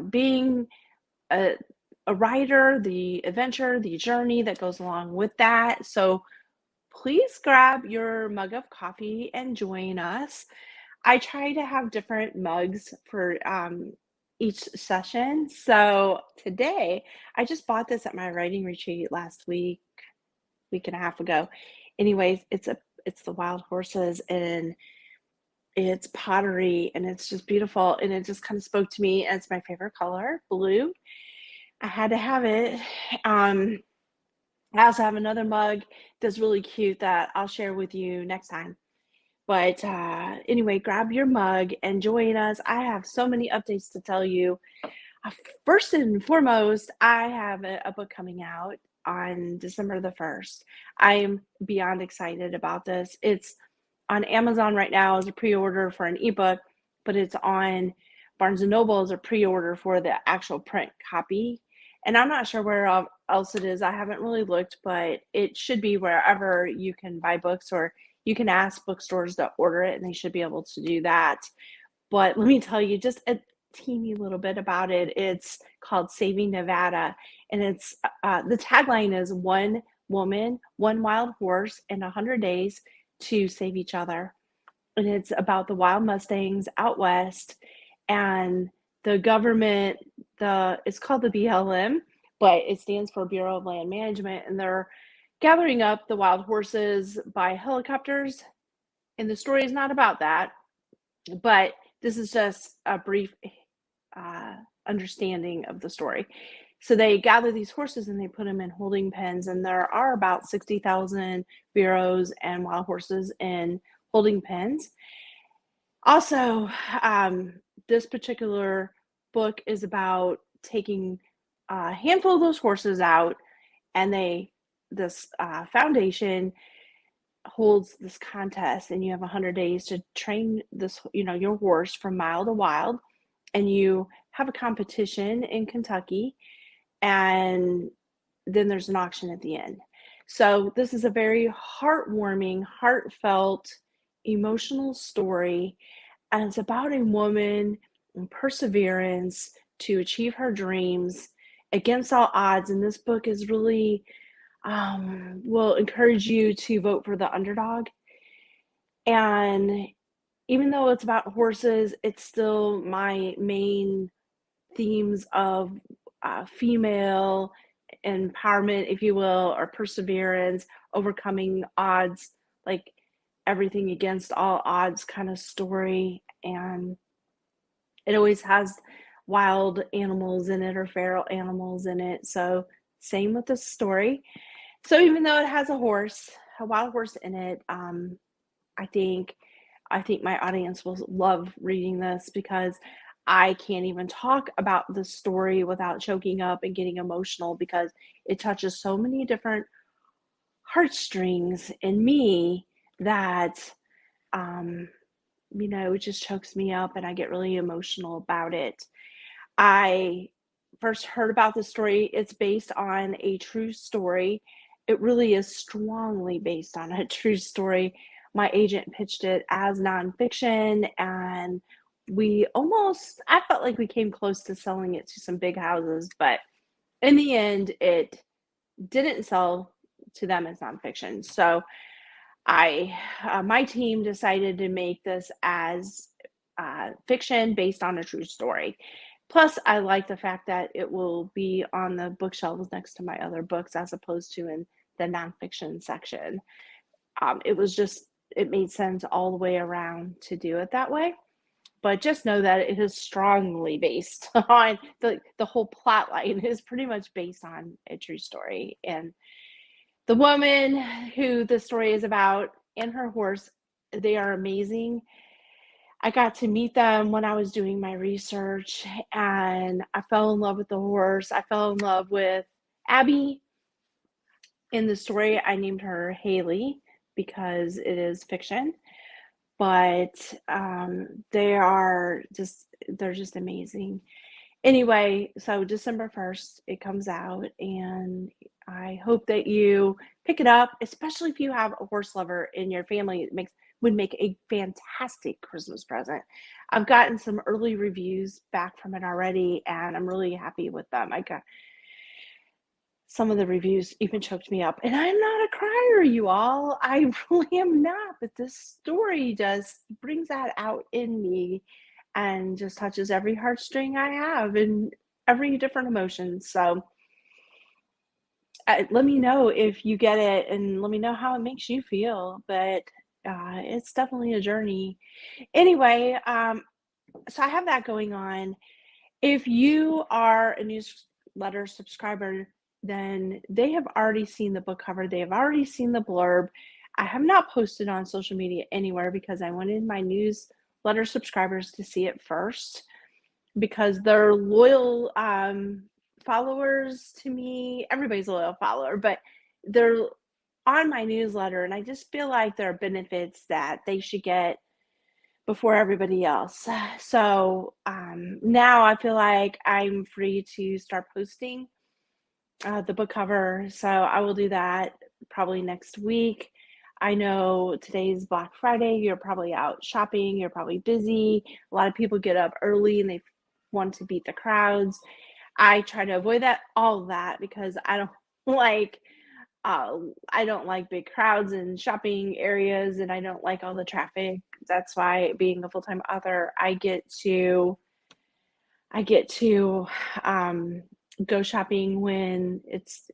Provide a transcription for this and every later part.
being a, a writer, the adventure, the journey that goes along with that. So please grab your mug of coffee and join us. I try to have different mugs for each session. So today, I just bought this at my writing retreat last week and a half ago. Anyways, it's the wild horses and it's pottery and it's just beautiful and it just kind of spoke to me. And it's my favorite color, blue. I had to have it. Um, I also have another mug that's really cute that I'll share with you next time. But anyway, grab your mug and join us. I have so many updates to tell you. Uh, First and foremost, I have a book coming out on December the 1st. I am beyond excited about this. It's on Amazon right now as a pre-order for an ebook, but it's on Barnes and Noble as a pre-order for the actual print copy. And I'm not sure where else it is. I haven't really looked, but it should be wherever you can buy books, or you can ask bookstores to order it and they should be able to do that. But let me tell you just a teeny little bit about it. It's called Saving Nevada, and it's the tagline is one woman, one wild horse, in 100 days to save each other. And it's about the wild Mustangs out west and the government. It's called the BLM, but it stands for Bureau of Land Management, and they're gathering up the wild horses by helicopters. And the story is not about that, but this is just a brief uh, understanding of the story. So they gather these horses and they put them in holding pens, and there are about 60,000 bureaus and wild horses in holding pens. Also, this particular book is about taking a handful of those horses out, and this foundation holds this contest, and you have 100 days to train your horse from mile to wild, and you have a competition in Kentucky, and then there's an auction at the end. So this is a very heartwarming, heartfelt, emotional story, and it's about a woman and perseverance to achieve her dreams against all odds. And this book is really will encourage you to vote for the underdog. And even though it's about horses, it's still my main themes of female empowerment, if you will, or perseverance, overcoming odds, like everything against all odds kind of story. And it always has wild animals in it or feral animals in it. So, same with the story. So, even though it has a wild horse in it, I think my audience will love reading this because I can't even talk about the story without choking up and getting emotional because it touches so many different heartstrings in me that um, it just chokes me up and I get really emotional about it. I first heard about this story. It's based on a true story. It really is strongly based on a true story. My agent pitched it as nonfiction, and I felt like we came close to selling it to some big houses, but in the end, it didn't sell to them as nonfiction. So my team decided to make this as fiction based on a true story. Plus, I like the fact that it will be on the bookshelves next to my other books as opposed to in the nonfiction section. It made sense all the way around to do it that way. But just know that it is strongly based on the whole plot line is pretty much based on a true story. And the woman who the story is about and her horse, they are amazing. I got to meet them when I was doing my research, and I fell in love with the horse. I fell in love with Abby. In the story, I named her Haley because it is fiction, but they're just amazing. Anyway, so December 1st, it comes out, and I hope that you pick it up, especially if you have a horse lover in your family. It would make a fantastic Christmas present. I've gotten some early reviews back from it already, and I'm really happy with them. I got some of the reviews even choked me up. And I'm not a crier, you all. I really am not. But this story just brings that out in me and just touches every heartstring I have and every different emotion. So let me know if you get it and let me know how it makes you feel. But it's definitely a journey. Anyway, so I have that going on. If you are a newsletter subscriber, then they have already seen the book cover. They have already seen the blurb. I have not posted on social media anywhere because I wanted my newsletter subscribers to see it first because they're loyal followers to me. Everybody's a loyal follower, but they're on my newsletter, and I just feel like there are benefits that they should get before everybody else. So now I feel like I'm free to start posting the book cover. So I will do that probably next week. I know today's Black Friday. You're probably out shopping. You're probably busy. A lot of people get up early and they want to beat the crowds. I try to avoid all of that because like I don't like big crowds in shopping areas, and I don't like all the traffic. That's why, being a full-time author, I get to go shopping when it's,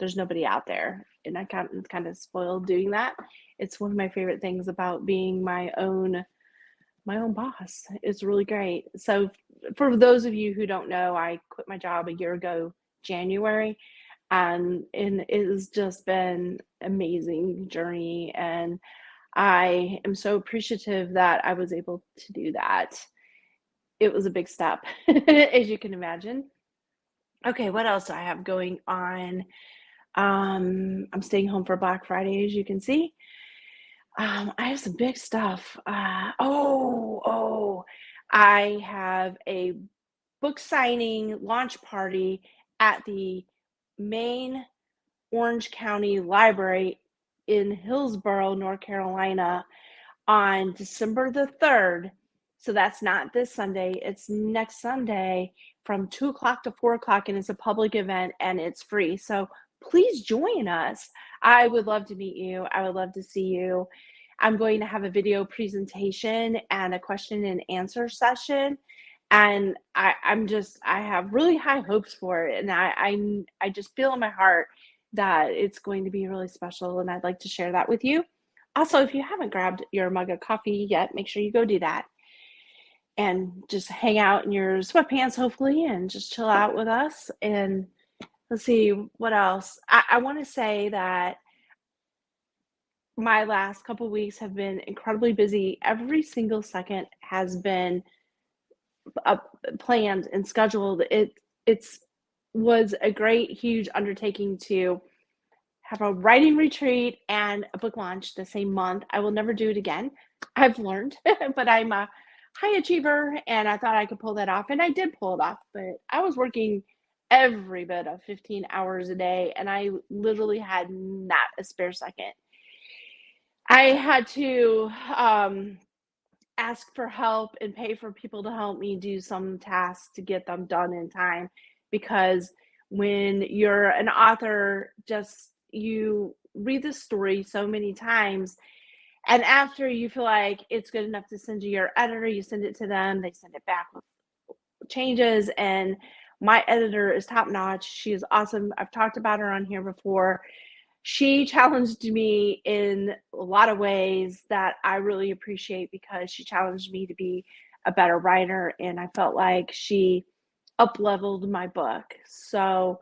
there's nobody out there, and I kind of spoiled doing that. It's one of my favorite things about being my own boss. It's really great. So for those of you who don't know, I quit my job a year ago, January, and it has just been amazing journey, and I am so appreciative that I was able to do that. It was a big step, as you can imagine. Okay, what else do I have going on? I'm staying home for Black Friday, as you can see. I have some big stuff. I have a book signing launch party at the main Orange County Library in Hillsborough, North Carolina on December the 3rd. So that's not this Sunday, it's next Sunday from 2 o'clock to 4 o'clock, and it's a public event and it's free. So please join us. I would love to meet you. I would love to see you. I'm going to have a video presentation and a question and answer session. And I have really high hopes for it. And I just feel in my heart that it's going to be really special. And I'd like to share that with you. Also, if you haven't grabbed your mug of coffee yet, make sure you go do that. And just hang out in your sweatpants, hopefully, and just chill out with us. And let's see, what else? I want to say that my last couple weeks have been incredibly busy. Every single second has been planned and scheduled. It's was a great, huge undertaking to have a writing retreat and a book launch the same month. I will never do it again. I've learned, but I'm a high achiever, and I thought I could pull that off, and I did pull it off. But I was working every bit of 15 hours a day, and I literally had not a spare second. I had to ask for help and pay for people to help me do some tasks to get them done in time, because when you're an author, just you read the story so many times, and after you feel like it's good enough to send to your editor, you send it to them, they send it back with changes. And my editor is top notch. She is awesome. I've talked about her on here before. She challenged me in a lot of ways that I really appreciate, because she challenged me to be a better writer, and I felt like she up-leveled my book. So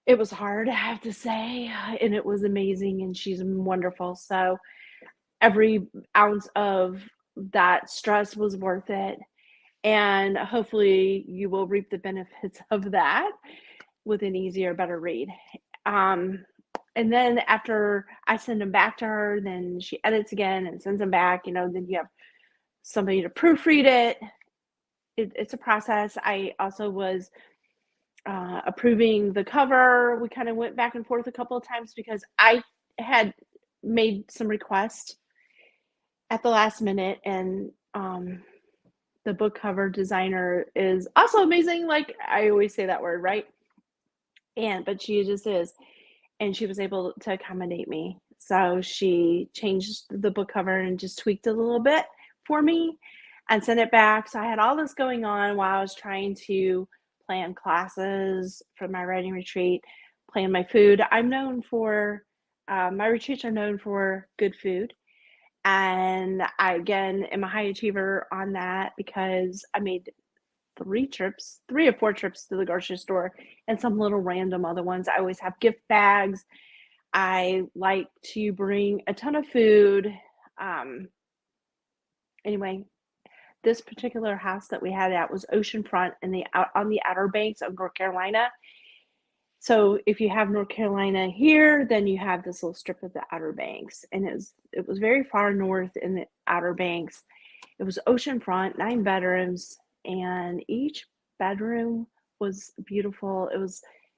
it was hard, I have to say, and it was amazing, and she's wonderful. So every ounce of that stress was worth it, and hopefully you will reap the benefits of that with an easier, better read. And then after I send them back to her, then she edits again and sends them back. Then you have somebody to proofread it. It's a process. I also was approving the cover. We kind of went back and forth a couple of times because I had made some requests, at the last minute, and the book cover designer is also amazing. Like, I always say that word, right? But she just is. And she was able to accommodate me. So she changed the book cover and just tweaked it a little bit for me and sent it back. So I had all this going on while I was trying to plan classes for my writing retreat, plan my food. I'm known for, my retreats are known for good food. And I, again, am a high achiever on that because I made 3 or 4 trips to the grocery store and some little random other ones. I always have gift bags. I like to bring a ton of food. Um, anyway, this particular house that we had at was oceanfront on the Outer Banks of North Carolina. So if you have North Carolina here, then you have this little strip of the Outer Banks, and it was very far north in the Outer Banks. It was oceanfront, 9 bedrooms, and each bedroom was beautiful.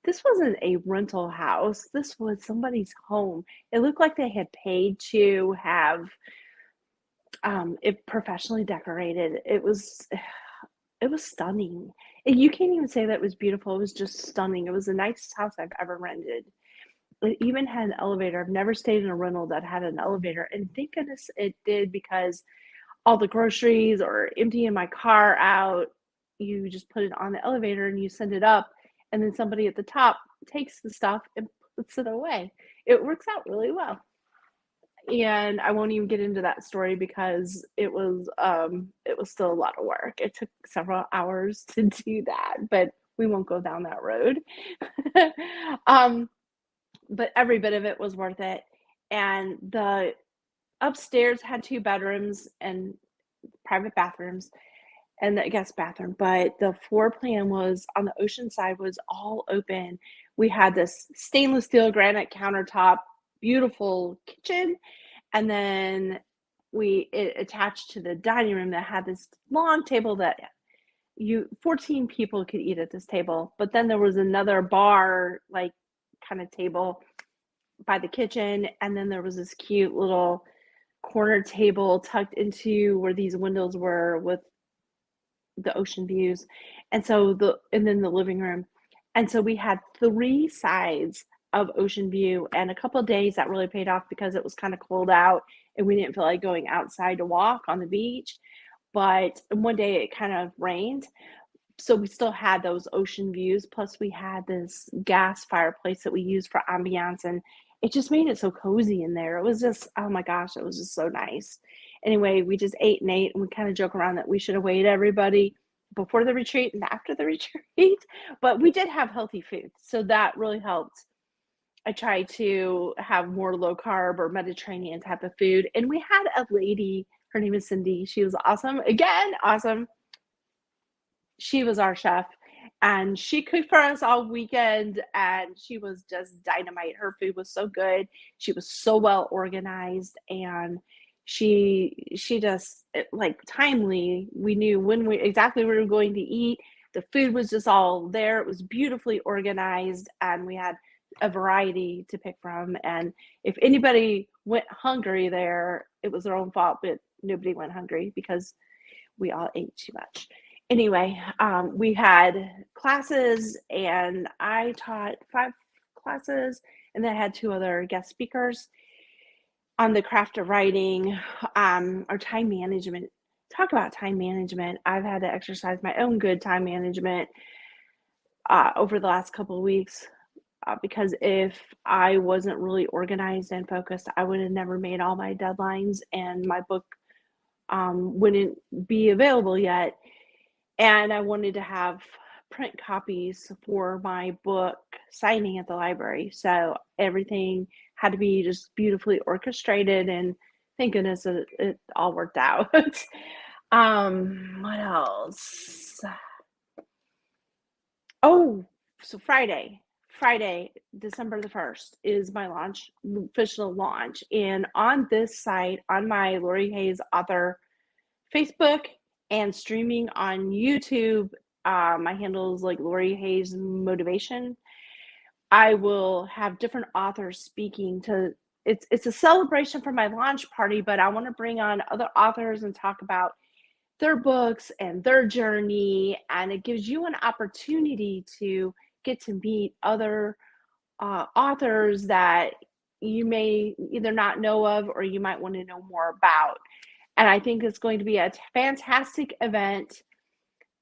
This wasn't a rental house. This was somebody's home. It looked like they had paid to have it professionally decorated. It was stunning. You can't even say that it was beautiful. It was just stunning. It was the nicest house I've ever rented. It even had an elevator. I've never stayed in a rental that had an elevator, and thank goodness it did, because all the groceries or emptying my car out, you just put it on the elevator and you send it up, and then somebody at the top takes the stuff and puts it away. It works out really well. And I won't even get into that story because it was still a lot of work. It took several hours to do that, but we won't go down that road. um, but every bit of it was worth it. And the upstairs had 2 bedrooms and private bathrooms and the guest bathroom, but the floor plan was on the ocean side, was all open. We had this stainless steel granite countertop, beautiful kitchen, and then it attached to the dining room that had this long table that 14 people could eat at this table. But then there was another bar, like, kind of table by the kitchen, and then there was this cute little corner table tucked into where these windows were with the ocean views. And then the living room. And so we had 3 sides of ocean view, and a couple of days that really paid off because it was kind of cold out and we didn't feel like going outside to walk on the beach. But one day it kind of rained, so we still had those ocean views. Plus, we had this gas fireplace that we used for ambiance, and it just made it so cozy in there. It was just, oh my gosh, it was just so nice. Anyway, we just ate and ate, and we kind of joke around that we should have weighed everybody before the retreat and after the retreat, but we did have healthy food, so that really helped. I tried to have more low carb or Mediterranean type of food, and we had a lady. Her name is Cindy. She was awesome. Again, awesome. She was our chef, and she cooked for us all weekend, and she was just dynamite. Her food was so good. She was so well organized, and she just, like, timely. We knew when we exactly we were going to eat. The food was just all there. It was beautifully organized, and we had a variety to pick from. And if anybody went hungry there, it was their own fault, but nobody went hungry because we all ate too much. Anyway, we had classes, and I taught 5 classes, and then I had 2 other guest speakers on the craft of writing, or time management. Talk about time management. I've had to exercise my own good time management over the last couple of weeks, because if I wasn't really organized and focused, I would have never made all my deadlines, and my book wouldn't be available yet. And I wanted to have print copies for my book signing at the library. So everything had to be just beautifully orchestrated, and thank goodness it all worked out. What else? Oh, so Friday, December the 1st is my official launch. And on this site, on my Lori Hayes author Facebook and streaming on YouTube, my handle is like Lori Hayes Motivation. I will have different authors speaking to it's a celebration for my launch party, but I want to bring on other authors and talk about their books and their journey, and it gives you an opportunity to get to meet other authors that you may either not know of or you might want to know more about. And I think it's going to be a fantastic event.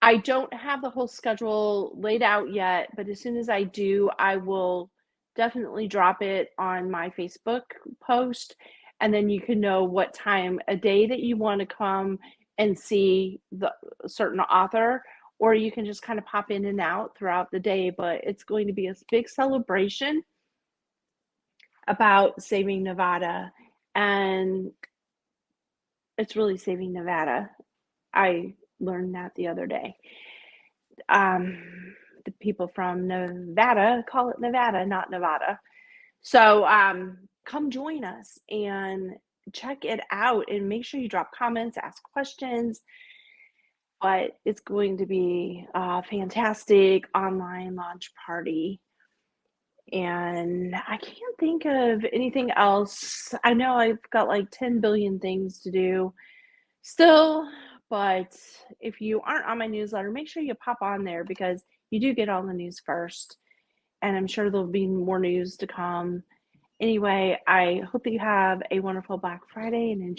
I don't have the whole schedule laid out yet, but as soon as I do, I will definitely drop it on my Facebook post. And then you can know what time a day that you want to come and see the certain author, or you can just kind of pop in and out throughout the day. But it's going to be a big celebration about saving Nevada. And it's really saving Nevada. I learned that the other day. The people from Nevada call it Nevada, not Nevada. So come join us and check it out and make sure you drop comments, ask questions. But it's going to be a fantastic online launch party. And I can't think of anything else. I know I've got like 10 billion things to do still, but if you aren't on my newsletter, make sure you pop on there because you do get all the news first. And I'm sure there'll be more news to come. Anyway, I hope that you have a wonderful Black Friday and enjoy.